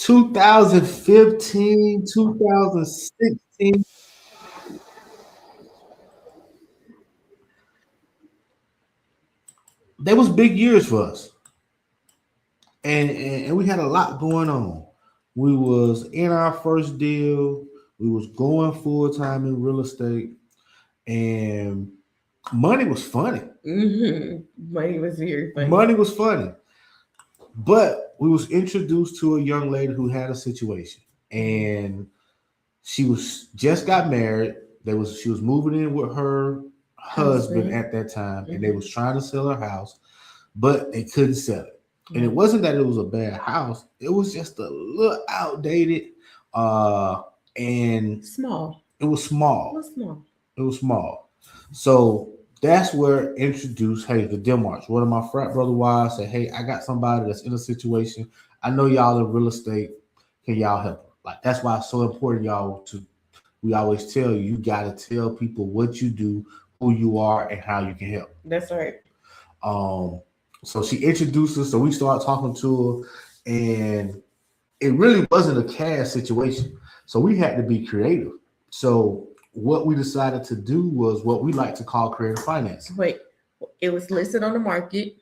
2015, 2016. They was big years for us, and we had a lot going on. We was in our first deal. We was going full time in real estate, and money was funny. Money was very funny. Money was funny, but we was introduced to a young lady who had a situation, and she was just got married. She was moving in with her husband Husband. at that time, and they Hmm. was trying to sell her house, but they couldn't sell it. And it Right. wasn't that it was a bad house; it was just a little outdated, uh, and Small. it was It small. was small. It was small. So that's where introduced, hey, the Demarch. One of my frat brother wives said, hey, I got somebody that's in a situation. I know y'all in real estate. Can y'all help her? Like that's why it's so important, y'all, to we always tell you, you gotta tell people what you do, who you are, and how you can help. That's right. Um, so she introduced us, so we started talking to her, and it really wasn't a cash situation. So we had to be creative. So what we decided to do was what we like to call creative financing. Wait, it was listed on the market.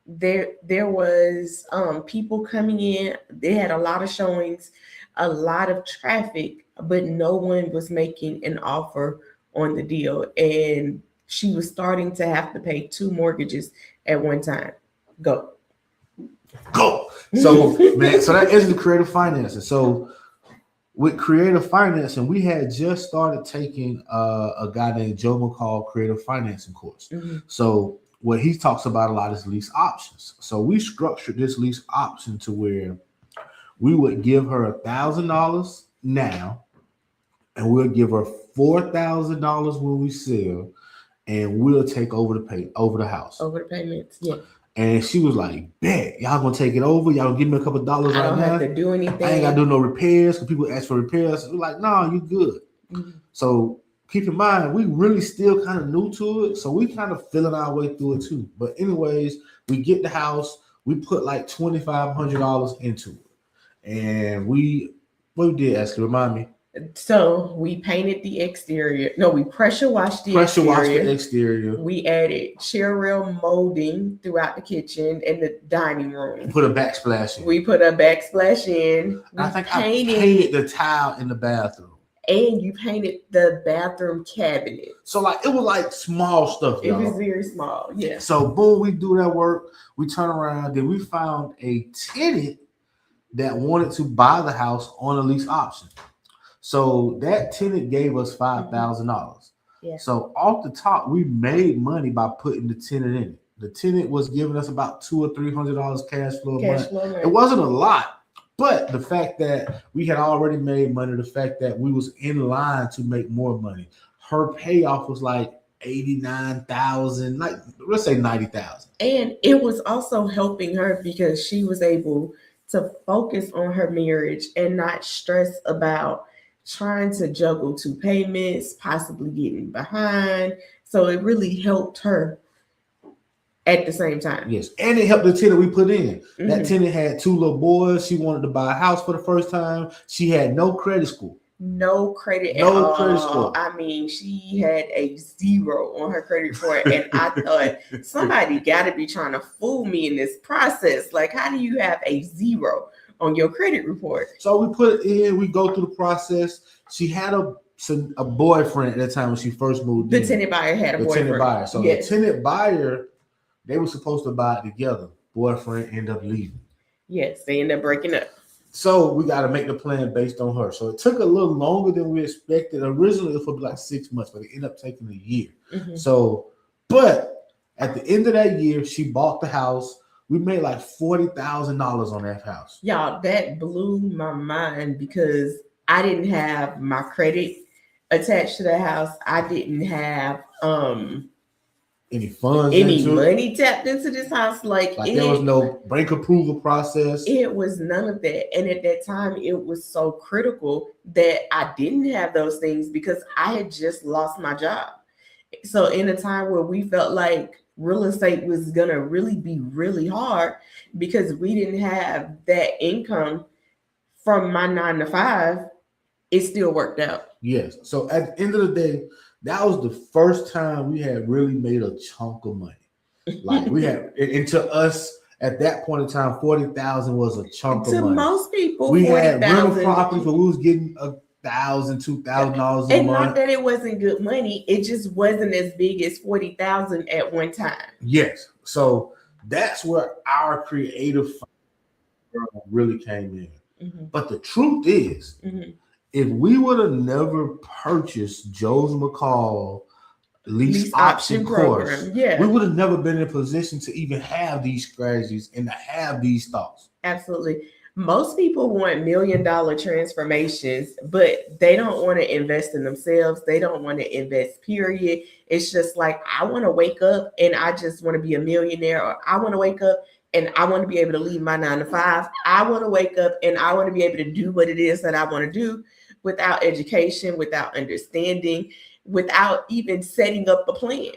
There was people coming in. They had a lot of showings, a lot of traffic, but no one was making an offer on the deal. And she was starting to have to pay two mortgages at one time. Go. Go. So man, so that is the creative financing. So with creative financing, we had just started taking a guy named Joe McCall creative financing course. Mhm. So what he talks about a lot is lease options. So we structured this lease option to where we would give her $1,000 now, and we'll give her $4,000 when we sell, and we'll take over the pay over the house. Over the payments. Yeah. And she was like, bet, y'all gonna take it over. Y'all gonna give me a couple dollars I right don't have now. to do I ain't gotta do anything. no repairs because people ask for repairs. We're like, no, you good. Mhm. So keep in mind, we really still kind of new to it. So we kind of feeling our way through it too. But anyways, we get the house, we put like $2,500 into it. And what we did actually remind me, So we painted the exterior. No, we pressure washed the pressure wash the exterior. exterior, We added chair rail molding throughout the kitchen and the dining room. put a backsplash in. We put a backsplash in. I We think I painted painted, the tile in the bathroom. and you painted the bathroom cabinet. So like it was like small stuff, It was y'all. very small. Yeah. So boom, we do that work. We turn around. Then we found a tenant that wanted to buy the house on a lease option. So that tenant gave us $5,000. Yeah. So off the top, we made money by putting the tenant in it. The tenant was giving us about $200 or $300 cash flow a Cash month. flow It money. wasn't a lot, but the fact that we had already made money, the fact that we was in line to make more money, her payoff was like 89,000, like let's say 90,000. And it was also helping her because she was able to focus on her marriage and not stress about trying to juggle two payments, possibly getting behind. So it really helped her at the same time. Yes, and it helped the tenant we put in. That Mhm. tenant had two little boys. She wanted to buy a house for the first time. She had no credit score. No credit at No credit all. score. I mean, she had a zero on her credit report, and I thought somebody got to be trying to fool me in this process. Like, how do you have a zero on your credit report? So we put it in. We go through the process. She had a boyfriend at that time when she first moved The in. tenant buyer had a The boyfriend. tenant buyer. So Yes. the tenant buyer, they were supposed to buy it together. Boyfriend ended up leaving. Yes, they end up breaking up. So we got to make the plan based on her. So it took a little longer than we expected. Originally, it was supposed to be like 6 months, but it ended up taking a year. Mhm. So, but at the end of that year, she bought the house. We made like $40,000 on that house. Y'all, that blew my mind because I didn't have my credit attached to the house. I didn't have Any funds any into it? money tapped into this house. Like There was it, no bank approval process. it was none of that. And at that time, it was so critical that I didn't have those things because I had just lost my job. So in a time where we felt like real estate was gonna really be really hard because we didn't have that income from my 9 to 5, it still worked out. Yes. So at the end of the day, that was the first time we had really made a chunk of money. Like we had, and to us at that point in time, 40,000 was a chunk of To money. most people, We had rental 40,000. properties, but we was getting $1,000, $2,000 a And not month. that it wasn't good money, it just wasn't as big as 40,000 at one time. Yes. So that's where our creative really came in. Mhm, But the truth is, mhm. if we would have never purchased Joe's McCall lease option course, Yeah, we would have never been in a position to even have these strategies and to have these thoughts. absolutely. Most people want $1 million transformations, but they don't want to invest in themselves. They don't want to invest, period. It's just like, I want to wake up and I just want to be a millionaire, or I want to wake up and I want to be able to leave my 9 to 5. I want to wake up and I want to be able to do what it is that I want to do without education, without understanding, without even setting up a plan.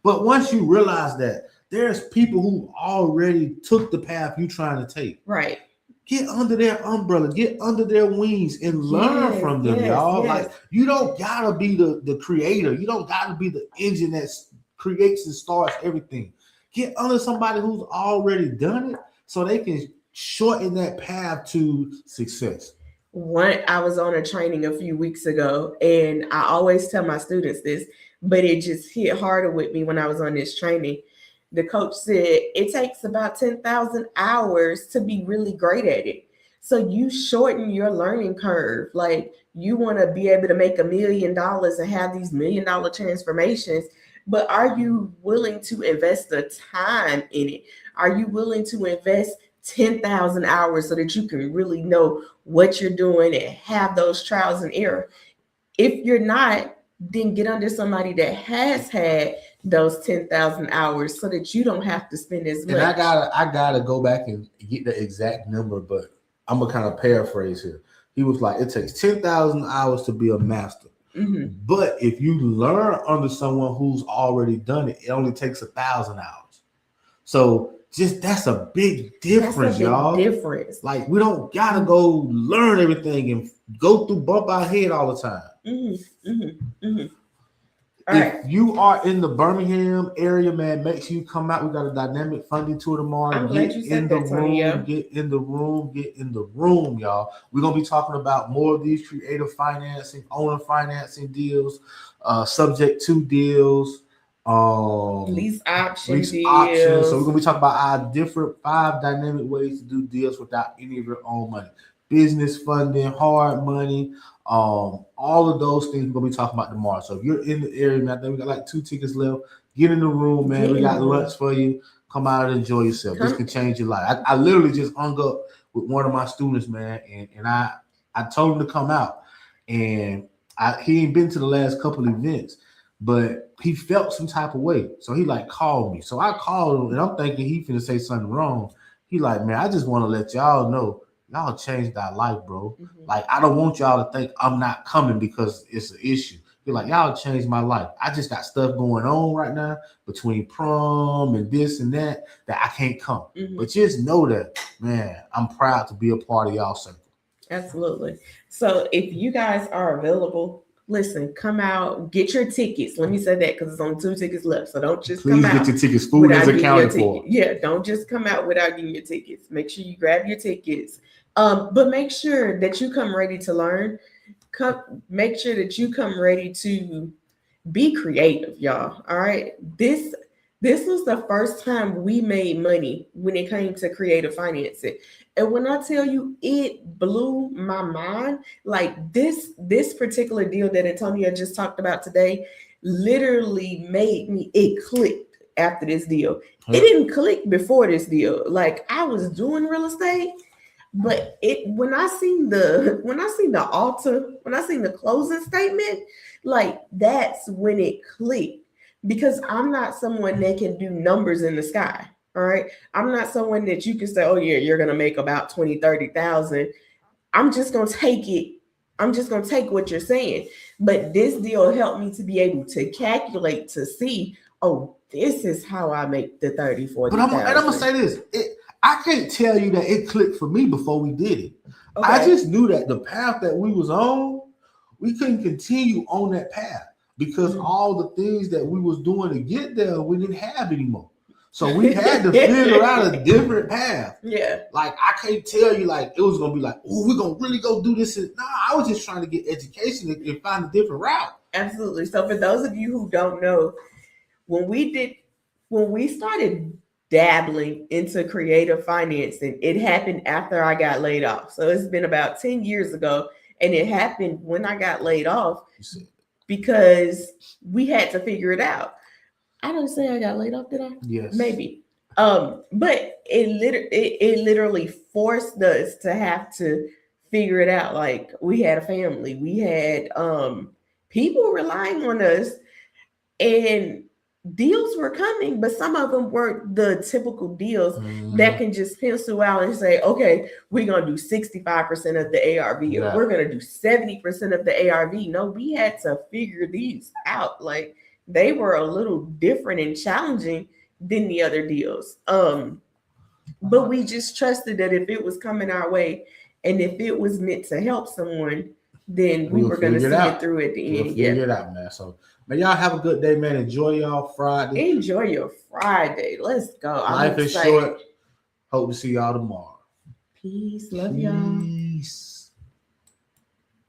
But once you realize that there's people who already took the path you're trying to take, Right. get under their umbrella, get under their wings, and learn from them, y'all. Like, you don't gotta be the creator. You don't gotta be the engine that creates and starts everything. Get under somebody who's already done it so they can shorten that path to success. I was on a training a few weeks ago, and I always tell my students this, but it just hit harder with me when I was on this training. The coach said it takes about 10,000 hours to be really great at it. So you shorten your learning curve. Like, you want to be able to make $1 million and have these $1 million transformations, but are you willing to invest the time in it? Are you willing to invest 10,000 hours so that you can really know what you're doing and have those trials and error? If you're not, then get under somebody that has had those 10,000 hours so that you don't have to spend as much. And I gotta go back and get the exact number, but I'm gonna kind of paraphrase here. He was like, it takes 10,000 hours to be a master. Mhm. But if you learn under someone who's already done it, it only takes 1,000 hours. So just that's a big difference, y'all. Difference. Like, we don't gotta go learn everything and go through bump our head all the time. All right. If you are in the Birmingham area, man, make sure you come out. We got a dynamic funding tour tomorrow. I'm glad you said that, Tonio. Get in the room, y'all. We're gonna be talking about more of these creative financing, owner financing deals, subject to deals, lease options. So we're gonna be talking about our different 5 dynamic ways to do deals without any of your own money. Business funding, hard money, all of those things we're gonna be talking about tomorrow. So if you're in the area, man, I think we got like 2 tickets left. Get in the room, man. We got lunch for you. Come out and enjoy yourself. This can change your life. I literally just hung up with one of my students, man, and I told him to come out, and he ain't been to the last couple events, but he felt some type of way. So he like called me. So I called him, and I'm thinking he finna say something wrong. He like, man, I just want to let y'all know, y'all changed our life, bro. Mm-hmm. Like, I don't want y'all to think I'm not coming because it's an issue. You're like, y'all changed my life. I just got stuff going on right now between prom and this and that I can't come. Mm-hmm. But just know that, man, I'm proud to be a part of y'all circle. Absolutely. So if you guys are available, listen, come out, get your tickets. Let me say that because it's only 2 tickets left. So don't just come out. Please get your tickets. Food is accounted for. Yeah, don't just come out without getting your tickets. Make sure you grab your tickets. But make sure that you come ready to learn. Make sure that you come ready to be creative, y'all. All right. This was the first time we made money when it came to creative financing. And when I tell you, it blew my mind. Like, this particular deal that Antonio just talked about today literally made me, it clicked after this deal. It didn't click before this deal. Like, I was doing real estate, but when I seen the closing statement, like, that's when it clicked. Because I'm not someone that can do numbers in the sky. All right. I'm not someone that you can say, oh yeah, you're gonna make about 20, 30,000. I'm just gonna take it. I'm just gonna take what you're saying. But this deal helped me to be able to calculate to see, oh, this is how I make the 30, 40. But I'm gonna say this. I can't tell you that it clicked for me before we did it. I just knew that the path that we was on, we couldn't continue on that path because all the things that we was doing to get there, we didn't have anymore. So we had to figure out a different path. Yeah. Like I can't tell you like it was gonna be like, oh, we're gonna really go do this. No, I was just trying to get education and find a different route. Absolutely. So for those of you who don't know, when we started dabbling into creative financing, it happened after I got laid off. So it's been about 10 years ago. And it happened when I got laid off because we had to figure it out. I don't say I got laid off, did I? Yes. Maybe. But it literally forced us to have to figure it out. Like we had a family, we had people relying on us, and deals were coming, but some of them weren't the typical deals that can just pencil out and say, okay, we're going to do 65% of the ARV, or we're going to do 70% of the ARV. No, we had to figure these out. Like they were a little different and challenging than the other deals. But we just trusted that if it was coming our way and if it was meant to help someone, then we were going to see it through at the end. Figure it out, man. So, man, y'all have a good day, man. Enjoy y'all Friday. Enjoy your Friday. Let's go. Life is short. Hope to see y'all tomorrow. Peace. Love y'all. Peace.